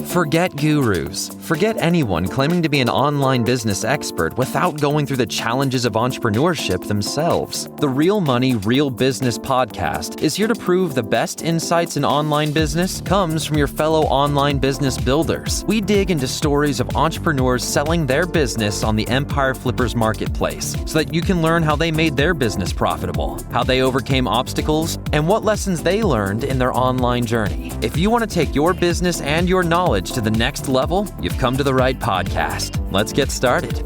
Forget gurus. Forget anyone claiming to be an online business expert without going through the challenges of entrepreneurship themselves. The Real Money, Real Business podcast is here to prove the best insights in online business comes from your fellow online business builders. We dig into stories of entrepreneurs selling their business on the Empire Flippers marketplace so that you can learn how they made their business profitable, how they overcame obstacles, and what lessons they learned in their online journey. If you want to take your business and your knowledge to the next level, you've come to the right podcast. Let's get started.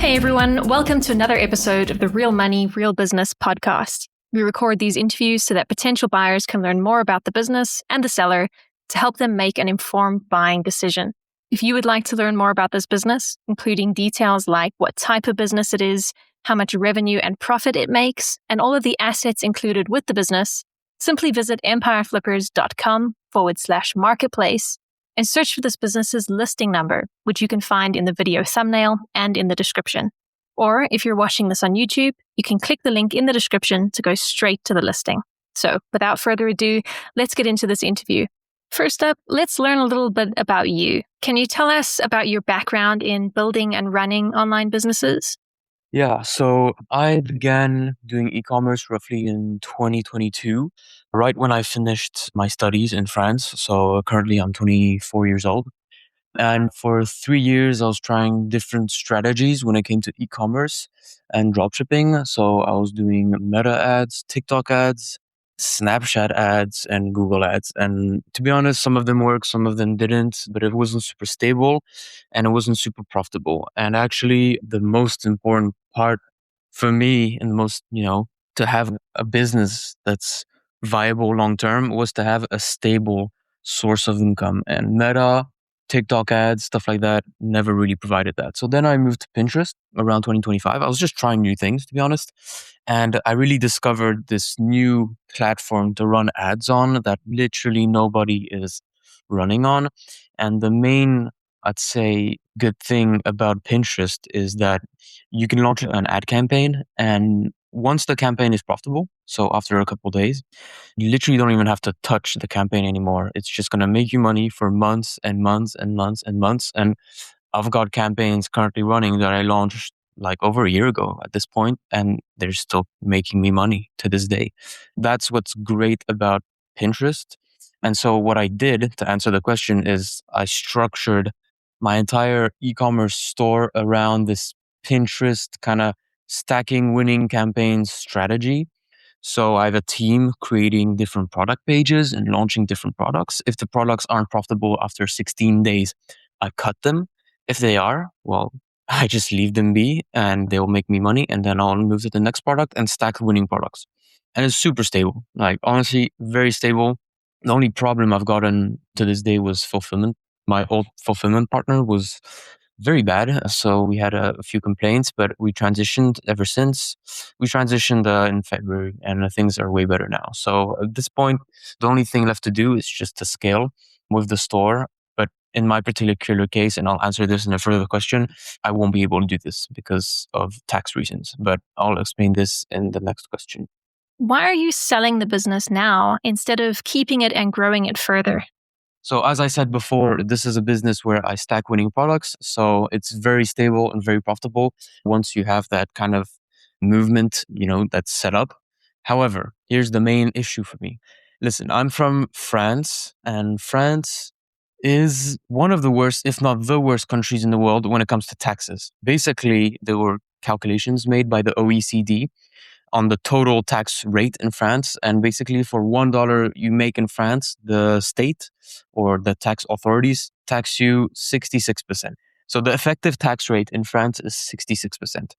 Hey everyone, welcome to another episode of the Real Money, Real Business podcast. We record these interviews so that potential buyers can learn more about the business and the seller to help them make an informed buying decision. If you would like to learn more about this business, including details like what type of business it is, how much revenue and profit it makes, and all of the assets included with the business, simply visit empireflippers.com/marketplace and search for this business's listing number, which you can find in the video thumbnail and in the description. Or if you're watching this on YouTube, you can click the link in the description to go straight to the listing. So without further ado, let's get into this interview. First up, let's learn a little bit about you. Can you tell us about your background in building and running online businesses? Yeah, so I began doing e-commerce roughly in 2022, right when I finished my studies in France. So currently I'm 24 years old. And for 3 years, I was trying different strategies when it came to e-commerce and dropshipping. So I was doing Meta ads, TikTok ads, Snapchat ads, and Google ads. And to be honest, some of them worked, some of them didn't, but it wasn't super stable and it wasn't super profitable. And actually, the most important part for me and the most, to have a business that's viable long term was to have a stable source of income. And Meta, TikTok ads, stuff like that, never really provided that. So then I moved to Pinterest around 2025. I was just trying new things, to be honest. And I really discovered this new platform to run ads on that literally nobody is running on. And the main, I'd say, good thing about Pinterest is that you can launch an ad campaign, and once the campaign is profitable, so after a couple of days, you literally don't even have to touch the campaign anymore. It's just going to make you money for months and months and months and months. And I've got campaigns currently running that I launched like over a year ago at this point, and they're still making me money to this day. That's what's great about Pinterest. And so what I did to answer the question is I structured my entire e-commerce store around this Pinterest kind of stacking winning campaigns strategy. So I have a team creating different product pages and launching different products. If the products aren't profitable after 16 days, I cut them. If they are, well, I just leave them be and they'll make me money, and then I'll move to the next product and stack winning products. And it's super stable. Like honestly, very stable. The only problem I've gotten to this day was fulfillment. My old fulfillment partner was very bad. So we had a few complaints, but we transitioned ever since. We transitioned in February, and things are way better now. So at this point, the only thing left to do is just to scale with the store. But in my particular case, and I'll answer this in a further question, I won't be able to do this because of tax reasons. But I'll explain this in the next question. Why are you selling the business now instead of keeping it and growing it further? So as I said before, this is a business where I stack winning products. So it's very stable and very profitable once you have that kind of movement, that's set up. However, here's the main issue for me. Listen, I'm from France, and France is one of the worst, if not the worst countries in the world when it comes to taxes. Basically, there were calculations made by the OECD on the total tax rate in France. And basically for $1 you make in France, the state or the tax authorities tax you 66%. So the effective tax rate in France is 66%.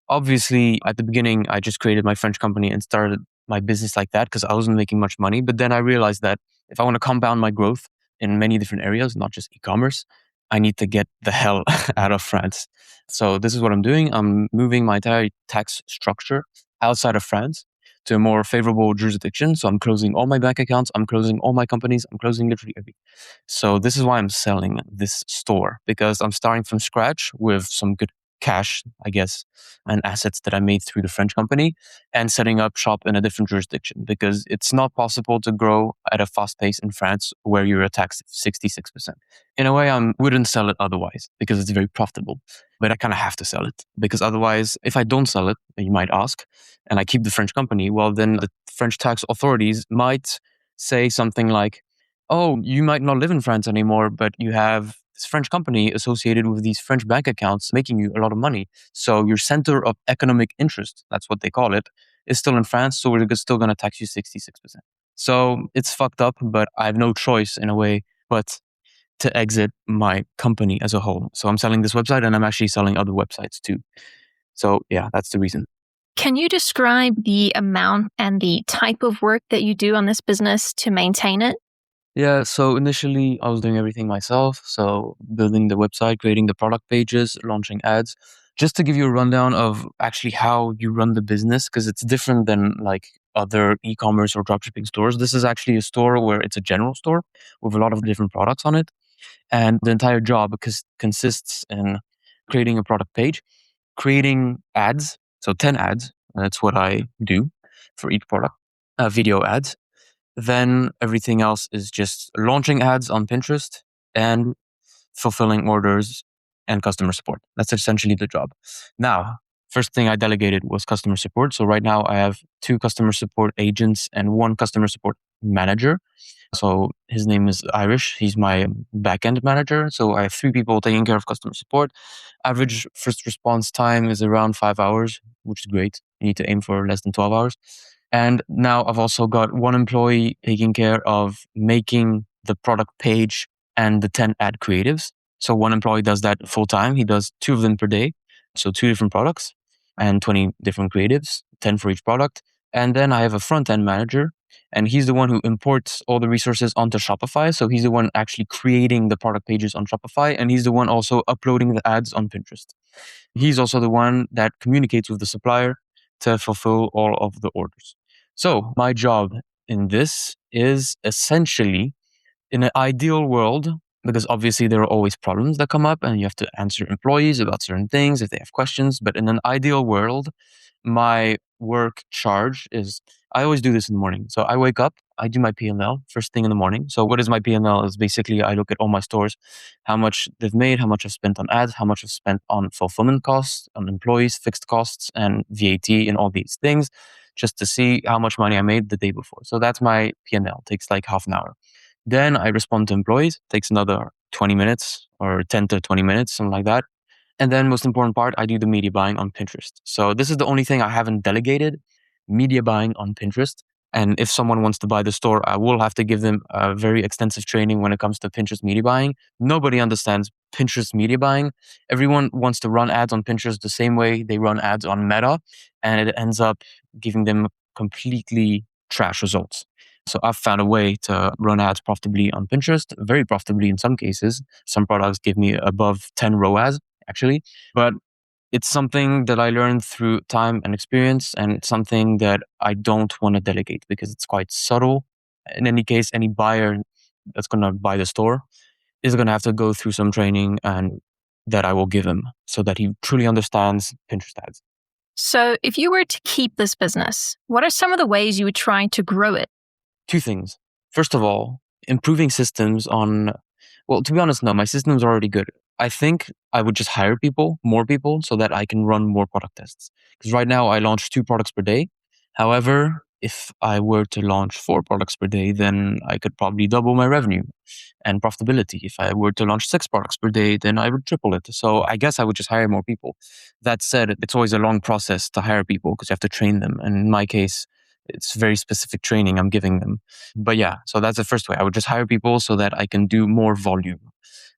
Obviously, at the beginning, I just created my French company and started my business like that because I wasn't making much money. But then I realized that if I want to compound my growth in many different areas, not just e-commerce, I need to get the hell out of France. So this is what I'm doing. I'm moving my entire tax structure outside of France to a more favorable jurisdiction. So I'm closing all my bank accounts. I'm closing all my companies. I'm closing literally everything. So this is why I'm selling this store, because I'm starting from scratch with some good cash, I guess, and assets that I made through the French company and setting up shop in a different jurisdiction because it's not possible to grow at a fast pace in France where you're taxed 66%. In a way, I wouldn't sell it otherwise because it's very profitable, but I kind of have to sell it because otherwise, if I don't sell it, you might ask, and I keep the French company, well, then the French tax authorities might say something like, oh, you might not live in France anymore, but you have this French company associated with these French bank accounts making you a lot of money. So your center of economic interest, that's what they call it, is still in France. So we're still going to tax you 66%. So it's fucked up, but I have no choice in a way but to exit my company as a whole. So I'm selling this website and I'm actually selling other websites too. So yeah, that's the reason. Can you describe the amount and the type of work that you do on this business to maintain it? Yeah, so initially I was doing everything myself. So building the website, creating the product pages, launching ads. Just to give you a rundown of actually how you run the business, because it's different than like other e-commerce or dropshipping stores. This is actually a store where it's a general store with a lot of different products on it. And the entire job consists in creating a product page, creating ads. So 10 ads. That's what I do for each product. Video ads. Then everything else is just launching ads on Pinterest and fulfilling orders and customer support. That's essentially the job. Now, first thing I delegated was customer support. So right now I have 2 customer support agents and 1 customer support manager. So his name is Irish. He's my backend manager. So I have 3 people taking care of customer support. Average first response time is around 5 hours, which is great. You need to aim for less than 12 hours. And now I've also got 1 employee taking care of making the product page and the 10 ad creatives. So 1 employee does that full time. He does 2 of them per day. So 2 different products and 20 different creatives, 10 for each product. And then I have a front end manager, and he's the one who imports all the resources onto Shopify. So he's the one actually creating the product pages on Shopify, and he's the one also uploading the ads on Pinterest. He's also the one that communicates with the supplier to fulfill all of the orders. So my job in this is essentially, in an ideal world, because obviously there are always problems that come up and you have to answer employees about certain things if they have questions. But in an ideal world, my work charge is, I always do this in the morning. So I wake up, I do my P&L first thing in the morning. So what is my P&L is basically I look at all my stores, how much they've made, how much I've spent on ads, how much I've spent on fulfillment costs, on employees, fixed costs, and VAT and all these things, just to see how much money I made the day before. So that's my P&L. Takes like half an hour. Then I respond to employees, takes another 20 minutes or 10 to 20 minutes, something like that. And then most important part, I do the media buying on Pinterest. So this is the only thing I haven't delegated, media buying on Pinterest. And if someone wants to buy the store, I will have to give them a very extensive training when it comes to Pinterest media buying. Nobody understands Pinterest media buying. Everyone wants to run ads on Pinterest the same way they run ads on Meta, and it ends up giving them completely trash results. So I've found a way to run ads profitably on Pinterest, very profitably in some cases. Some products give me above 10 ROAS, actually. But it's something that I learned through time and experience, and it's something that I don't want to delegate because it's quite subtle. In any case, any buyer that's going to buy the store is going to have to go through some training and that I will give him so that he truly understands Pinterest ads. So, if you were to keep this business, what are some of the ways you would try to grow it? 2 things. First of all, improving systems on, well, to be honest, no, my systems are already good. I think I would just hire people, more people, so that I can run more product tests. Because right now I launch 2 products per day. However, if I were to launch 4 products per day, then I could probably double my revenue and profitability. If I were to launch 6 products per day, then I would triple it. So I guess I would just hire more people. That said, it's always a long process to hire people because you have to train them. And in my case, it's very specific training I'm giving them. But yeah, so that's the first way. I would just hire people so that I can do more volume,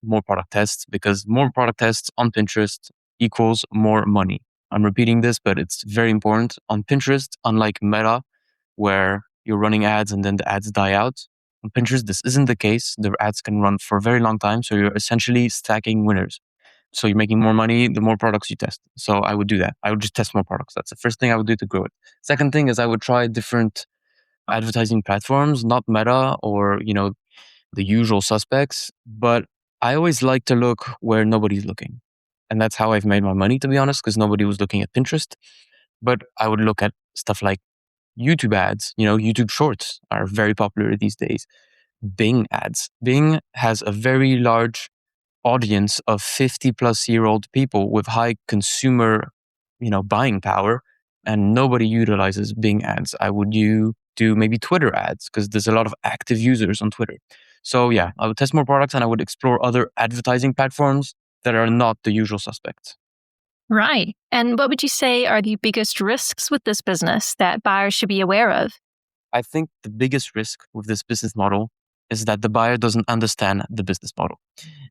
more product tests, because more product tests on Pinterest equals more money. I'm repeating this, but it's very important. On Pinterest, unlike Meta, where you're running ads and then the ads die out, on Pinterest, this isn't the case. The ads can run for a very long time. So you're essentially stacking winners. So you're making more money the more products you test. So I would do that. I would just test more products. That's the first thing I would do to grow it. Second thing is I would try different advertising platforms, not Meta or, the usual suspects, but I always like to look where nobody's looking. And that's how I've made my money, to be honest, because nobody was looking at Pinterest. But I would look at stuff like YouTube ads. YouTube Shorts are very popular these days. Bing ads. Bing has a very large audience of 50-plus-year-old people with high consumer, buying power, and nobody utilizes Bing ads. I would do maybe Twitter ads because there's a lot of active users on Twitter. So yeah, I would test more products and I would explore other advertising platforms that are not the usual suspects. Right. And what would you say are the biggest risks with this business that buyers should be aware of? I think the biggest risk with this business model is that the buyer doesn't understand the business model.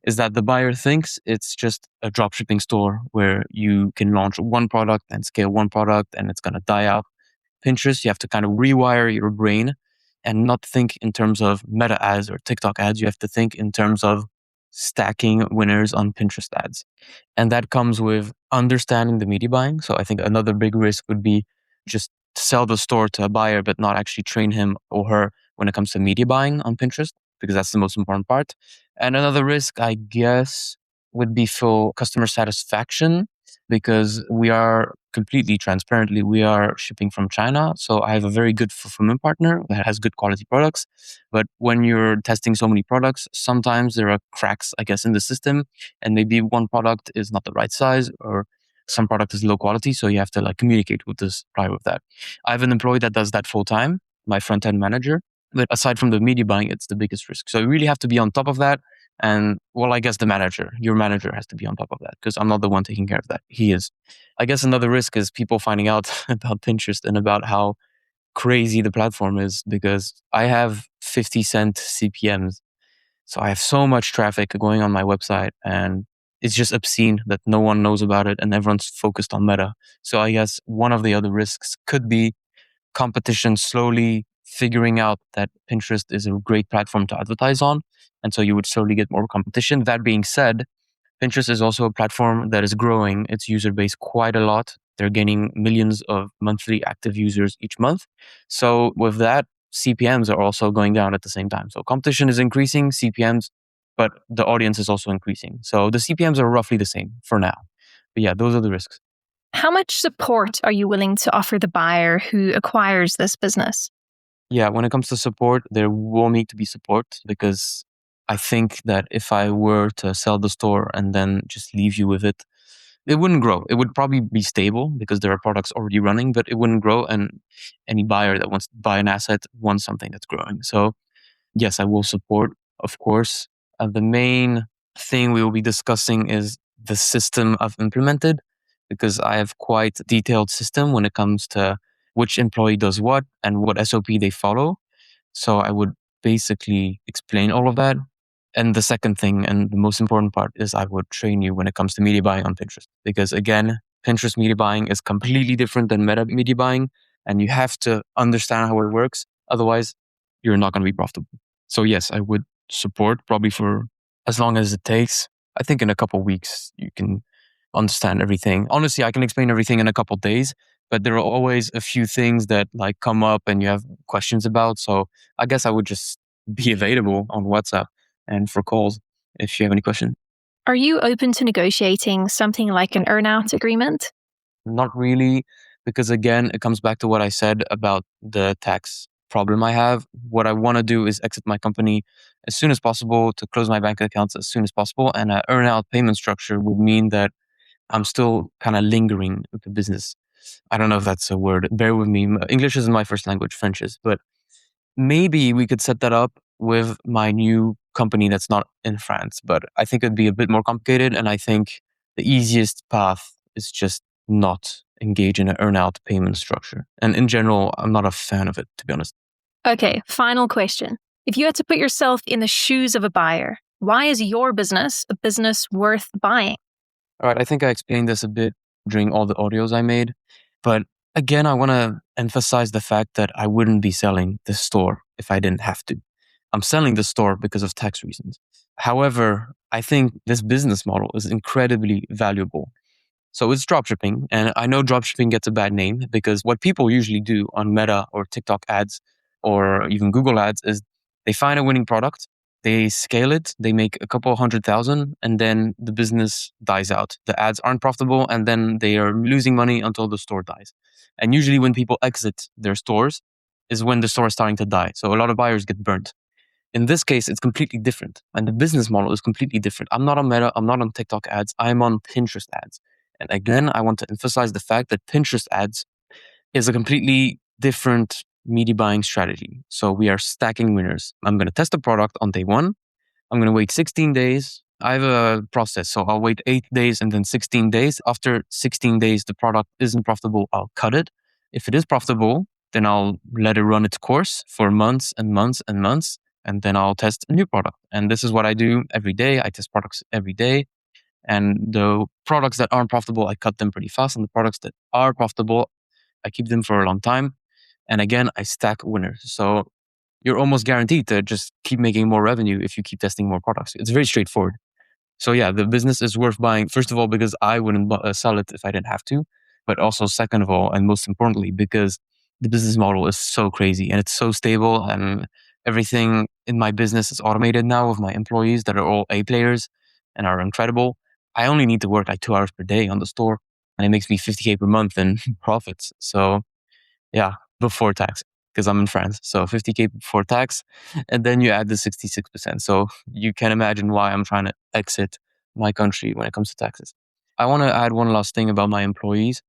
Is that the buyer thinks it's just a dropshipping store where you can launch one product and scale one product and it's going to die out. Pinterest, you have to kind of rewire your brain and not think in terms of meta ads or TikTok ads. You have to think in terms of stacking winners on Pinterest ads. And that comes with understanding the media buying. So I think another big risk would be just sell the store to a buyer, but not actually train him or her when it comes to media buying on Pinterest, because that's the most important part. And another risk, I guess, would be for customer satisfaction, because we are completely transparently, we are shipping from China. So I have a very good fulfillment partner that has good quality products. But when you're testing so many products, sometimes there are cracks, I guess, in the system. And maybe one product is not the right size or some product is low quality. So you have to communicate with the supplier with that. I have an employee that does that full time, my front end manager. But aside from the media buying, it's the biggest risk. So you really have to be on top of that. And well, I guess your manager has to be on top of that because I'm not the one taking care of that. He is. I guess another risk is people finding out about Pinterest and about how crazy the platform is, because I have 50-cent CPMs. So I have so much traffic going on my website and it's just obscene that no one knows about it and everyone's focused on Meta. So I guess one of the other risks could be competition slowly figuring out that Pinterest is a great platform to advertise on. And so you would slowly get more competition. That being said, Pinterest is also a platform that is growing its user base quite a lot. They're gaining millions of monthly active users each month. So with that, CPMs are also going down at the same time. So competition is increasing, CPMs, but the audience is also increasing. So the CPMs are roughly the same for now. But yeah, those are the risks. How much support are you willing to offer the buyer who acquires this business? Yeah, when it comes to support, there will need to be support, because I think that if I were to sell the store and then just leave you with it, it wouldn't grow. It would probably be stable because there are products already running, but it wouldn't grow. And any buyer that wants to buy an asset wants something that's growing. So yes, I will support, of course. The main thing we will be discussing is the system I've implemented, because I have quite a detailed system when it comes to which employee does what and what SOP they follow. So I would basically explain all of that. And the second thing, and the most important part, is I would train you when it comes to media buying on Pinterest. Because again, Pinterest media buying is completely different than Meta media buying. And you have to understand how it works. Otherwise, you're not going to be profitable. So yes, I would support probably for as long as it takes. I think in a couple of weeks, you can understand everything. Honestly, I can explain everything in a couple of days, but there are always a few things that come up and you have questions about. So I guess I would just be available on WhatsApp and for calls if you have any questions. Are you open to negotiating something like an earnout agreement? Not really, because again, it comes back to what I said about the tax problem I have. What I want to do is exit my company as soon as possible, to close my bank accounts as soon as possible. And an earnout payment structure would mean that I'm still kind of lingering with the business. I don't know if that's a word. Bear with me. English isn't my first language, French is. But maybe we could set that up with my new company that's not in France. But I think it'd be a bit more complicated. And I think the easiest path is just not engage in an earnout payment structure. And in general, I'm not a fan of it, to be honest. Okay, final question. If you had to put yourself in the shoes of a buyer, why is your business a business worth buying? All right, I think I explained this a bit during all the audios I made. But again, I want to emphasize the fact that I wouldn't be selling the store if I didn't have to. I'm selling the store because of tax reasons. However, I think this business model is incredibly valuable. So it's dropshipping. And I know dropshipping gets a bad name because what people usually do on Meta or TikTok ads or even Google ads is they find a winning product They scale it, they make a couple 100,000, and then the business dies out. The ads aren't profitable, and then they are losing money until the store dies. And usually when people exit their stores is when the store is starting to die. So a lot of buyers get burnt. In this case, it's completely different. And the business model is completely different. I'm not on Meta, I'm not on TikTok ads, I'm on Pinterest ads. And again, I want to emphasize the fact that Pinterest ads is a completely different media buying strategy. So we are stacking winners. I'm going to test the product on day one. I'm going to wait 16 days. I have a process. So I'll wait 8 days and then 16 days. After 16 days, the product isn't profitable, I'll cut it. If it is profitable, then I'll let it run its course for months and months and months. And then I'll test a new product. And this is what I do every day. I test products every day. And the products that aren't profitable, I cut them pretty fast. And the products that are profitable, I keep them for a long time. And again, I stack winners. So you're almost guaranteed to just keep making more revenue if you keep testing more products. It's very straightforward. So yeah, the business is worth buying, first of all, because I wouldn't sell it if I didn't have to. But also second of all, and most importantly, because the business model is so crazy and it's so stable, and everything in my business is automated now with my employees that are all A players and are incredible. I only need to work like 2 hours per day on the store, and it makes me 50K per month in profits. So yeah, before tax, because I'm in France. So 50K before tax, and then you add the 66%. So you can imagine why I'm trying to exit my country when it comes to taxes. I want to add one last thing about my employees.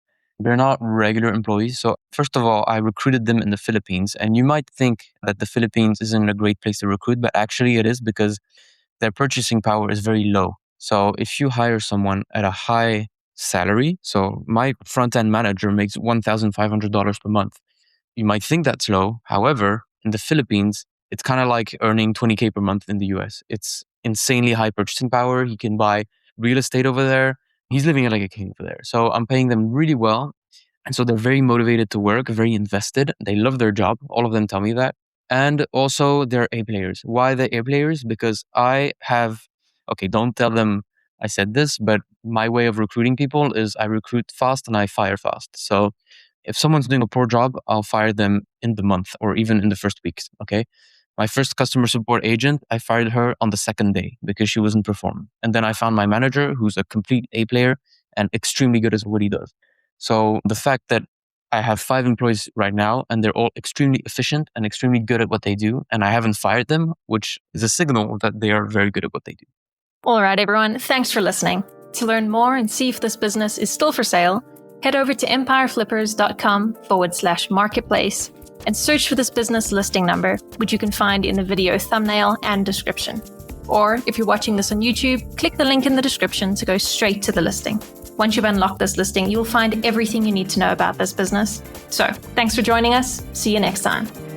They're not regular employees. So first of all, I recruited them in the Philippines. And you might think that the Philippines isn't a great place to recruit, but actually it is, because their purchasing power is very low. So if you hire someone at a high salary, so my front-end manager makes $1,500 per month. You might think that's low. However, in the Philippines, it's kind of like earning 20K per month in the US. It's insanely high purchasing power. He can buy real estate over there. He's living like a king over there. So I'm paying them really well. And so they're very motivated to work, very invested. They love their job. All of them tell me that. And also they're A players. Why they're A players? Because don't tell them I said this, but my way of recruiting people is I recruit fast and I fire fast. So if someone's doing a poor job, I'll fire them in the month or even in the first week. Okay. My first customer support agent, I fired her on the second day because she wasn't performing. And then I found my manager, who's a complete A player and extremely good at what he does. So the fact that I have 5 employees right now and they're all extremely efficient and extremely good at what they do, and I haven't fired them, which is a signal that they are very good at what they do. All right, everyone. Thanks for listening. To learn more and see if this business is still for sale, head over to empireflippers.com/marketplace and search for this business listing number, which you can find in the video thumbnail and description. Or if you're watching this on YouTube, click the link in the description to go straight to the listing. Once you've unlocked this listing, you'll find everything you need to know about this business. So, thanks for joining us. See you next time.